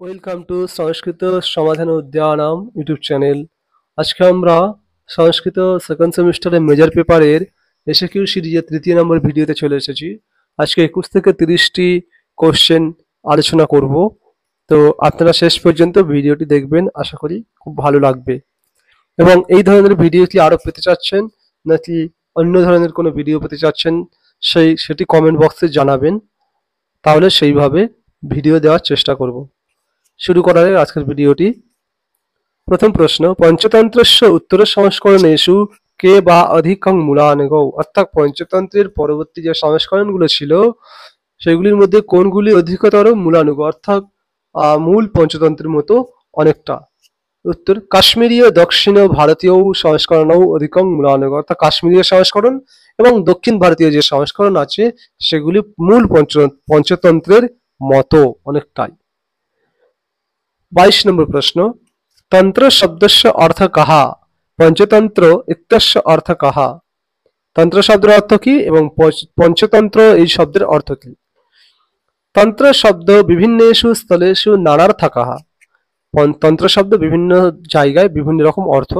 Welcome to সংস্কৃত সমাধান উদ্যানম YouTube channel. আজকে আমরা সংস্কৃত সেকেন্ড সেমিস্টারের মেজর পেপারের এসএকিউ সিরিজের তৃতীয় নম্বর ভিডিওতে চলে এসেছি। আজকে 21 থেকে 30টি কোশ্চেন আলোচনা করব। তো আপনারা শেষ পর্যন্ত ভিডিওটি দেখবেন, আশা করি খুব ভালো লাগবে। এবং এই ধরনের ভিডিও কি আরও পেতে চাচ্ছেন নাকি অন্য ধরনের কোনো ভিডিও পেতে চাচ্ছেন সেটি কমেন্ট বক্সে জানাবেন, তাহলে সেইভাবে ভিডিও দেওয়ার চেষ্টা করব। শুরু করার আগে আজকের ভিডিওটি। প্রথম প্রশ্ন, পঞ্চতন্ত্রস্য উত্তর সংস্করণেষু কে বা অধিকং মূলানগৌ, অর্থাৎ পঞ্চতন্ত্রের পরবর্তী যে সংস্করণগুলো ছিল সেগুলির মধ্যে কোনগুলি অধিকতর মূলানুগ, অর্থাৎ মূল পঞ্চতন্ত্রের মতো অনেকটা। উত্তর, কাশ্মীরীয় দক্ষিণ ভারতীয় সংস্করণও অধিকং মূলানুগ, অর্থাৎ কাশ্মীরীয় সংস্করণ এবং দক্ষিণ ভারতীয় যে সংস্করণ আছে সেগুলি মূল পঞ্চতন্ত্রের মতো অনেকটাই। 22 নম্বর প্রশ্ন, তন্ত্র শব্দস্য অর্থ কাহা, পঞ্চতন্ত্র ইত্যস্য অর্থ কাহা। তন্ত্র শব্দের অর্থ কি এবং পঞ্চতন্ত্র এই শব্দের অর্থ কি? তন্ত্র শব্দ বিভিন্নেষু স্থলেষু নানার্থকাহ, তন্ত্র শব্দ বিভিন্ন জায়গায় বিভিন্ন রকম অর্থ।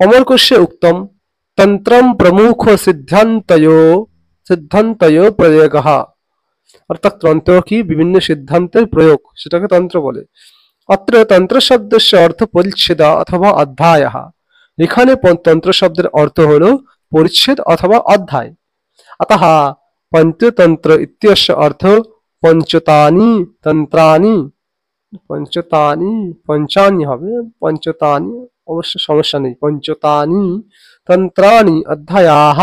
অমরকোষে উক্তম তন্ত্রম প্রমুখ সিদ্ধান্তয় প্রয়োগঃ, অর্থাৎ তন্ত্র কি বিভিন্ন সিদ্ধান্তের প্রয়োগ, সেটাকে তন্ত্র বলে। অত্র তন্ত্র শব্দস্য অর্থ পরিচ্ছেদ অথবা অধ্যায়ঃ, এখানে তন্ত্র শব্দের অর্থ হলো পরিচ্ছেদ অথবা অধ্যায়। অতঃ পঞ্চতন্ত্র ইত্যস্য অর্থ পঞ্চতানি তন্ত্রানি, পঞ্চতানি পঞ্চানি হবে, পঞ্চতানি অবশ্য সমস্যা নেই, পঞ্চতানি তন্ত্রানি অধ্যায়াঃ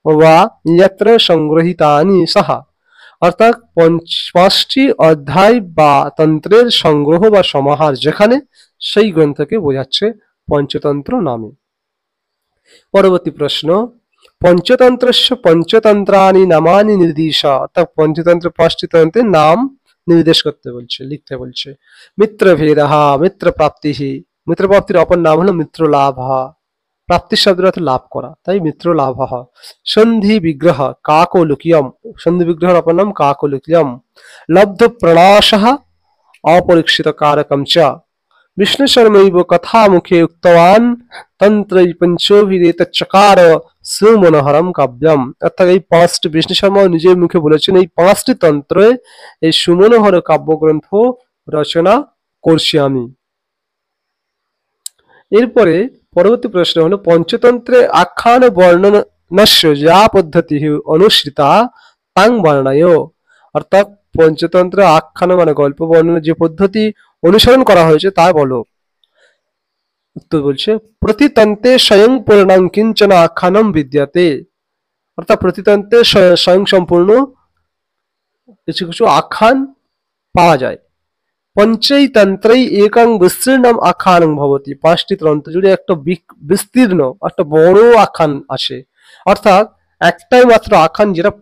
বা যত্র সংগৃহীতানি সহ, অর্থাৎ পাঁচটি অধ্যায় বা তন্ত্রের সংগ্রহ বা সমাহার যেখানে, সেই গ্রন্থকে বোঝাচ্ছে পঞ্চতন্ত্র নামে। পরবর্তী প্রশ্ন, পঞ্চতন্ত্রস্য পঞ্চতন্ত্রানি নামানি নির্দিশ, অর্থাৎ পঞ্চতন্ত্র পাঁচটি তন্ত্রের নাম নির্দেশ করতে বলছে, লিখতে বলছে। মিত্রভেদঃ, মিত্রপ্রাপ্তি, মিত্রপ্রাপ্তির অপর নাম হলো মিত্রলাভ, প্রাপ্তির শব্দের অর্থ লাভ করা, তাই মিত্রলাভ। সন্ধি বিগ্রহ কাকলুকিয়ম, সন্ধি বিগ্রহের অপর নাম কাকলুকিয়ম। লব্ধ প্রণাশঃ অপরীক্ষিত কারকম চ। বিষ্ণু শর্মৈব কথা মুখে উক্তবান তন্ত্রৈ পঞ্চোভিরেতচকার সুমনোহরম কাব্যম, অর্থাৎ এই পাঁচটি বিষ্ণু শর্মা নিজের মুখে বলেছেন এই পাঁচটি তন্ত্রে এই সুমনোহর কাব্যগ্রন্থ রচনা করছি আমি। এরপরে পরবর্তী প্রশ্ন হলো, পঞ্চতন্ত্রে আখ্যান বর্ণনস্য যা পদ্ধতি অনুসৃতা তাং বর্ণায়, অর্থাৎ পঞ্চতন্ত্র আখ্যান মানে গল্প বর্ণনের যে পদ্ধতি অনুসরণ করা হয়েছে তা বলো। উত্তর বলছে, প্রতিতন্ত্রে স্বয়ং পূর্ণং কিঞ্চন আখ্যানম বিদ্যতে, অর্থাৎ প্রতিতন্ত্রে স্বয়ং সম্পূর্ণ কিছু কিছু আখ্যান পাওয়া যায়। পঞ্চৈতন্ত্রৈ একং বিস্তীর্ণম আখ্যানং ভবতি, পাঁচটি তন্ত্র জুড়ে একটা বিস্তীর্ণ একটা বড় আখ্যান আছে, অর্থাৎ একটাই মাত্র আখ্যান যেটা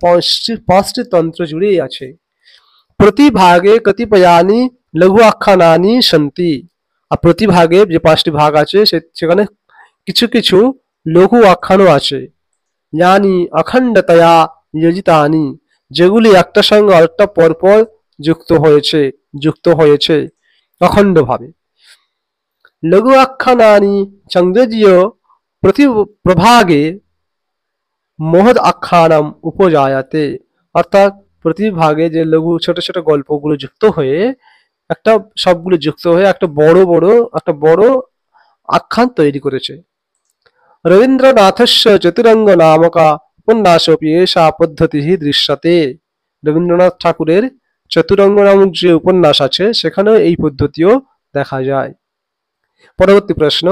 পাঁচটি তন্ত্র জুড়েই আছে। প্রতি ভাগে কতিপয়ানি লঘু আখ্যানানি সন্তি, আর প্রতি ভাগে যে পাঁচটি ভাগ আছে সেখানে কিছু কিছু লঘু আখ্যানও আছে। ইয়ানি অখণ্ডতয়া যোজিতানি, যেগুলি একটা সঙ্গে আরেকটা পরপর যুক্ত হয়েছে অখণ্ডভাবে। লঘু আখ্যানানি সংযোজ্য প্রতি প্রভাগে মহৎ আখ্যানম উপজায়তে, অর্থাৎ প্রতি ভাগে যে লঘু ছোট ছোট গল্পগুলো যুক্ত হয়ে সবগুলো যুক্ত হয়ে একটা বড় আখ্যান তৈরি করেছে। রবীন্দ্রনাথস্য চতুরঙ্গ নামকা উপন্যাসোপি এষা পদ্ধতি দৃশ্যতে, রবীন্দ্রনাথ ঠাকুরের চতুরঙ্গ নামক যে উপন্যাস আছে সেখানেও এই পদ্ধতিও দেখা যায়। পরবর্তী প্রশ্ন,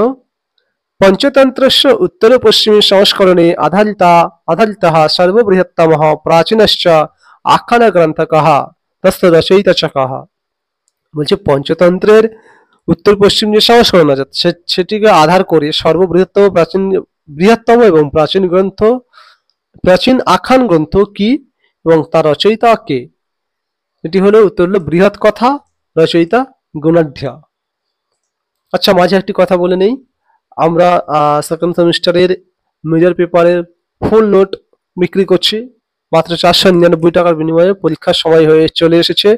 পঞ্চতন্ত্রস্য উত্তর পশ্চিমী সংস্করণে আধারিতः সর্ববৃহত্তমः প্রাচীনশ্চ আখ্যান গ্রন্থ কः তস্য রচয়িতা চ কः, বলছে পঞ্চতন্ত্রের উত্তর পশ্চিম যে সংস্করণ আছে সেটিকে আধার করে বৃহত্তম এবং প্রাচীন আখ্যান গ্রন্থ কি এবং তার রচয়িতা কে? এটি হলো উত্তর হলো বৃহৎ কথা, রচয়িতা গুণাঢ্য। আচ্ছা, মাঝে একটি কথা বলে নেই, আমরা সেকেন্ড সেমিস্টারের মেজর পেপারের ফুল নোট বিক্রি করছি মাত্র 499 টাকার বিনিময়ে। পরীক্ষার সময় হয়ে চলে এসেছে,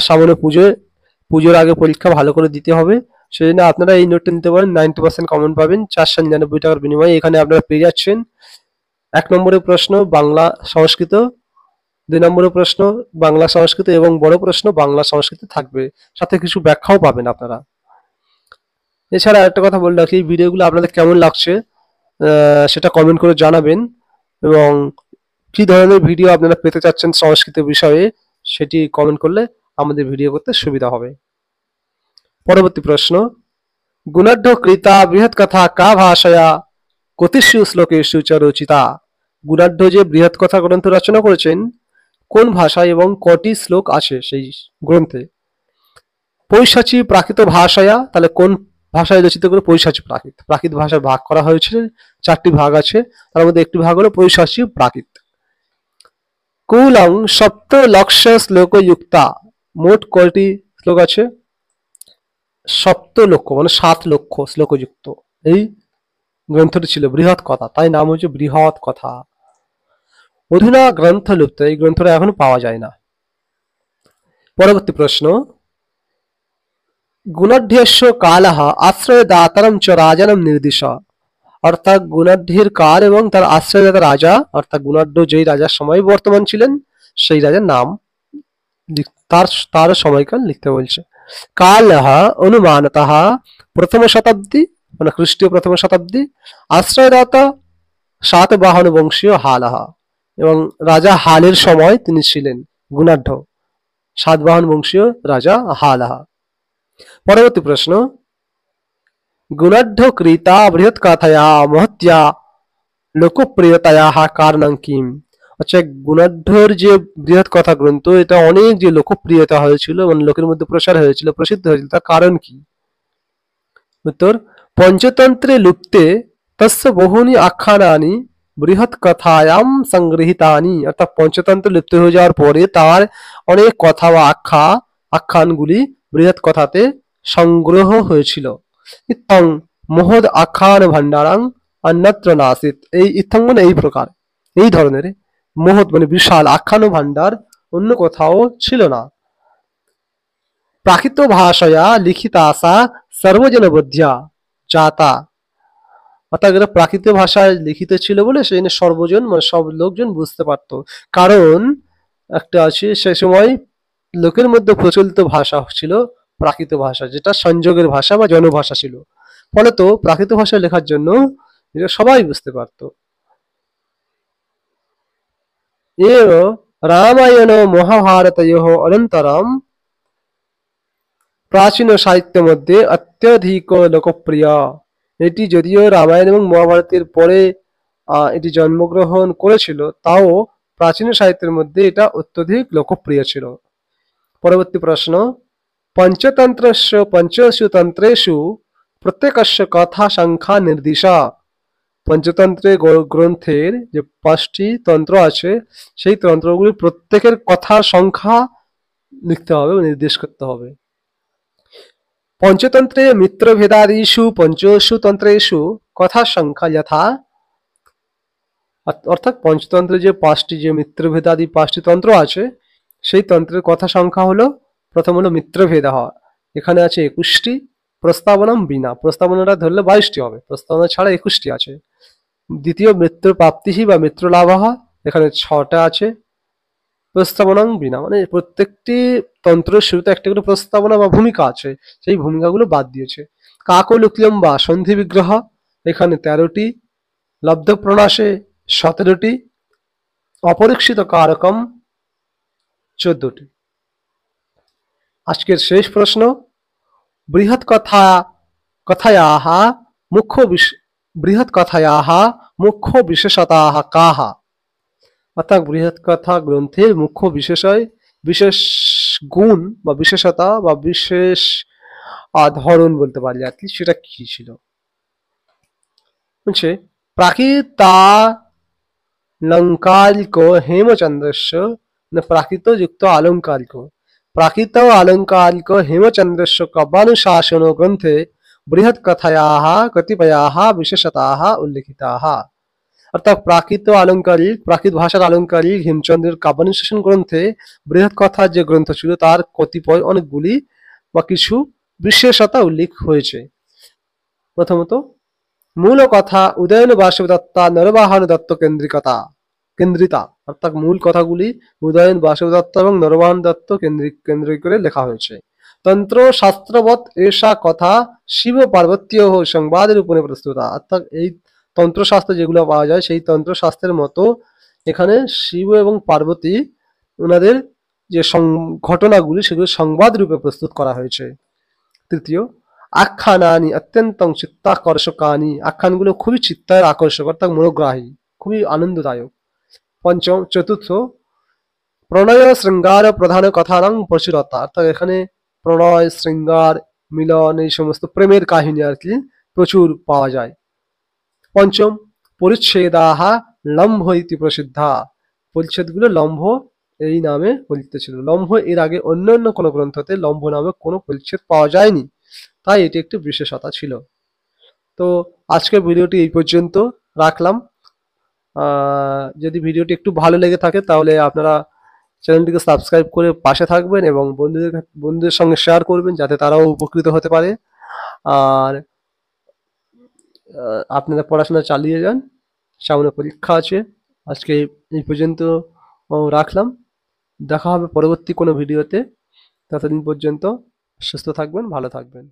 সামনে পুজোয় পুজোর আগে পরীক্ষা ভালো করে দিতে হবে। সেই জন্য আপনারা এই নোটটা নিতে পারেন, 90% কমন পাবেন 499 টাকার বিনিময়ে। এখানে আপনারা পেয়ে যাচ্ছেন 1 নম্বরের প্রশ্ন বাংলা সংস্কৃত, 2 নম্বরের প্রশ্ন বাংলা সংস্কৃত এবং বড় প্রশ্ন বাংলা সংস্কৃত থাকবে, সাথে কিছু ব্যাখ্যাও পাবেন আপনারা। এছাড়া একটা কথা বলে রাখি, এই ভিডিওগুলো আপনাদের কেমন লাগছে সেটা কমেন্ট করে জানাবেন, এবং কি ধরনের ভিডিও আপনারা পেতে চাচ্ছেন সংস্কৃত বিষয়ে সেটি কমেন্ট করলে আমাদের ভিডিও করতে সুবিধা হবে। পরবর্তী প্রশ্ন, গুণাঢ্য কৃতা বৃহৎ কথা কা ভাষায়া কতিষু শ্লোকেষু চ রচিতা। গুণাঢ্য যে বৃহৎ কথা গ্রন্থ রচনা করেছেন কোন ভাষায় এবং কটি শ্লোক আছে সেই গ্রন্থে? পৈশাচী প্রাকৃত ভাষায়া, তাহলে কোন ভাষায় রচিত করে? পৈশাচী প্রাকৃত। প্রাকৃত ভাষায় ভাগ করা হয়েছে, 4টি ভাগ আছে, তার মধ্যে একটি ভাগ হলো পৈশাচী প্রাকৃত। কুলং সপ্ত লক্ষ শ্লোক যুক্তা, মোট কয়টি শ্লোক আছে? সপ্ত লক্ষ মানে 7 লক্ষ শ্লোকযুক্ত এই গ্রন্থটি ছিল বৃহৎ কথা, তাই নাম হচ্ছে বৃহৎ কথা। অধুনা গ্রন্থ লুপ্ত, এই গ্রন্থটা এখন পাওয়া যায় না। পরবর্তী প্রশ্ন, গুণাঢ্যস্য কালঃ আশ্রয়দাতারম চ রাজানম নির্দিশ। অর্থাৎ গুণাঢ্যের কাল এবং তার আশ্রয়দাতা রাজা, অর্থাৎ গুণাঢ্য যেই রাজার সময় বর্তমান ছিলেন সেই রাজার নাম তার সময়কাল লিখতে বলছে। কালঃ অনুমানতঃ প্রথম শতাব্দী মানে খ্রিস্টীয় প্রথম শতাব্দী। আশ্রয়দাতা সাতবাহন বংশীয় হালহ, এবং রাজা হালের সময় তিনি ছিলেন গুণাঢ্য, সাতবাহন বংশীয় রাজা হালহ। পরবর্তী প্রশ্ন, গুণাঢ্য কৃতা বৃহৎ কথায়া মহত্যা লোকপ্রিয়তায়াহ কারণং কিম। আচ্ছা, গুণাঢ্যর যে বৃহৎ কথা গ্রন্থ এটা অনেক যে লোকপ্রিয়তা হয়েছিল, মানে লোকের মধ্যে প্রসার হয়েছিল, প্রসিদ্ধ হয়েছিল, তার কারণ কি? উত্তর, পঞ্চতন্ত্রে লুপ্তে তস্য বহুনি আখ্যানানি বৃহৎ কথায়াম সংগৃহীতানি। অর্থাৎ পঞ্চতন্ত্র লুপ্ত হয়ে যাওয়ার পরে তার অনেক কথা বা আখ্যানগুলি বৃহৎ কথাতে সংগ্রহ হয়েছিল। ইত্থং মহৎ আখ্যান ভান্ডারাং অন্যত্র নাসিত। এই ইত্থং মানে এই প্রকার, এই ধরনের মহৎ মানে বিশাল আখ্যান ভান্ডার অন্য কোথাও ছিল না। প্রাকৃত ভাষায়া লিখিতাসা সর্বজনবোধ্যা জাতা। অর্থাৎ এটা প্রাকৃত ভাষায় লিখিত ছিল বলে সেই সর্বজন মানে সব লোকজন বুঝতে পারতো। কারণ একটা আছে, সে সময় লোকের মধ্যে প্রচলিত ভাষা ছিল প্রাকৃত ভাষা, যেটা সংযোগের ভাষা বা জনভাষা ছিল। ফলে তো প্রাকৃত ভাষায় লেখার জন্য এটা সবাই বুঝতে পারতো। এর রামায়ণ মহাভারতয়োঃ অনন্তরম প্রাচীন সাহিত্যের মধ্যে অত্যধিক লোকপ্রিয়। এটি যদিও রামায়ণ এবং মহাভারতের পরে এটি জন্মগ্রহণ করেছিল, তাও প্রাচীন সাহিত্যের মধ্যে এটা অত্যধিক লোকপ্রিয় ছিল। পরবর্তী প্রশ্ন, পঞ্চতন্ত্রস্য পঞ্চসু তন্ত্রেষু প্রত্যেকস্য কথা সংখ্যা নির্দিশা। পঞ্চতন্ত্রের গ্রন্থের যে 5টি তন্ত্র আছে সেই তন্ত্রগুলির প্রত্যেকের কথার সংখ্যা লিখতে হবে, নির্দেশ করতে হবে। পঞ্চতন্ত্রে মিত্রভেদাদিষু পঞ্চসু তন্ত্রেষু কথা সংখ্যা যথা। অর্থাৎ পঞ্চতন্ত্রে যে 5টি যে মিত্রভেদাদি 5টি তন্ত্র আছে সেই তন্ত্রের কথা সংখ্যা হলো, প্রথম হলো মিত্রভেদ, এখানে আছে 21টি। প্রস্তাবনম বিনা, প্রস্তাবনাটা ধরলে 22টি হবে, প্রস্তাবনা ছাড়া 21টি আছে। দ্বিতীয় মিত্র প্রাপ্তিহি বা মিত্র লাভহ, এখানে 6টা আছে। প্রস্তাবনাং বিনা মানে প্রত্যেকটি তন্ত্রের শুরুতে একটা করে প্রস্তাবনা বা ভূমিকা আছে, সেই ভূমিকাগুলো বাদ দিয়েছে। কাকলুক্যম বা সন্ধি বিগ্রহ, এখানে 13টি। লব্ধ প্রণাশে 17টি। অপরীক্ষিত কারকম 14টি। আজকের শেষ প্রশ্ন, বৃহৎ কথায়াহ মুখ্য বিশেষতাঃ কাঃ। অর্থাৎ বৃহৎ কথা গ্রন্থের মুখ্য বিশেষ গুণ বা বিশেষতা বা বিশেষ ধরন বলতে পারি আর কি, সেটা কি ছিল? বলছে প্রাকৃতালঙ্কারিক হেমচন্দ্রস্য, মানে প্রাকৃত যুক্ত আলঙ্কারিক, প্রাকৃত আলঙ্কারিক হেমচন্দ্রস্য কাব্যানুশাসন গ্রন্থে বৃহৎ কথায়াः কতিপয়াः বিশেষতাः উল্লিখিতাः। অর্থাৎ প্রাকৃত ভাষার আলঙ্কারিক হেমচন্দ্রের কাব্যানুশাসন গ্রন্থে বৃহৎ কথার যে গ্রন্থ ছিল তার কতিপয় অনেকগুলি বা কিছু বিশেষতা উল্লেখ হয়েছে। প্রথমত, মূল কথা উদয়ন বাসব দত্তা নরবাহন দত্ত কেন্দ্রিতা, অর্থাৎ মূল কথাগুলি উদয়ন বাসব দত্ত এবং নরবাহন দত্ত কেন্দ্রিক করে লেখা হয়েছে। তন্ত্র শাস্ত্রবৎ এষা কথা শিব পার্বত্য সংবাদ রূপে প্রস্তুত, অর্থাৎ এই তন্ত্রশাস্ত্র যেগুলো পাওয়া যায় সেই তন্ত্রশাস্ত্রের মতো এখানে শিব এবং পার্বতী ওনাদের যে ঘটনাগুলি সেগুলো সংবাদ রূপে প্রস্তুত করা হয়েছে। তৃতীয়, আখ্যানানি অত্যন্তং চিত্তাকর্ষকানি, আখ্যানগুলো খুবই চিত্তার আকর্ষক অর্থাৎ মনোগ্রাহী, খুবই আনন্দদায়ক। চতুর্থ, প্রণয় শৃঙ্গার প্রধান কথানাং প্রচুরতা, অর্থাৎ এখানে প্রণয় শৃঙ্গার মিলন এই সমস্ত প্রেমের কাহিনী আর কি প্রচুর পাওয়া যায়। পঞ্চম, পরিচ্ছেদাহা লম্ভ ইতি প্রসিদ্ধা, পরিচ্ছেদগুলো লম্ভ এই নামে পরিচিত ছিল। লম্ভ এর আগে অন্য কোনো গ্রন্থতে লম্ভ নামে কোনো পরিচ্ছেদ পাওয়া যায়নি, তাই এটি একটি বিশেষতা ছিল। তো আজকের ভিডিওটি এই পর্যন্ত রাখলাম। যদি ভিডিওটি একটু ভালো লেগে থাকে তাহলে আপনারা চ্যানেলটিকে সাবস্ক্রাইব করে পাশে থাকবেন এবং বন্ধুদের সঙ্গে শেয়ার করবেন যাতে তারাও উপকৃত হতে পারে। আর আপনারা পড়াশোনা চালিয়ে যান, সামনে পরীক্ষা আছে। আজকে এই পর্যন্ত রাখলাম। দেখা হবে পরবর্তী কোনো ভিডিওতে। ততদিন পর্যন্ত সুস্থ থাকবেন, ভালো থাকবেন।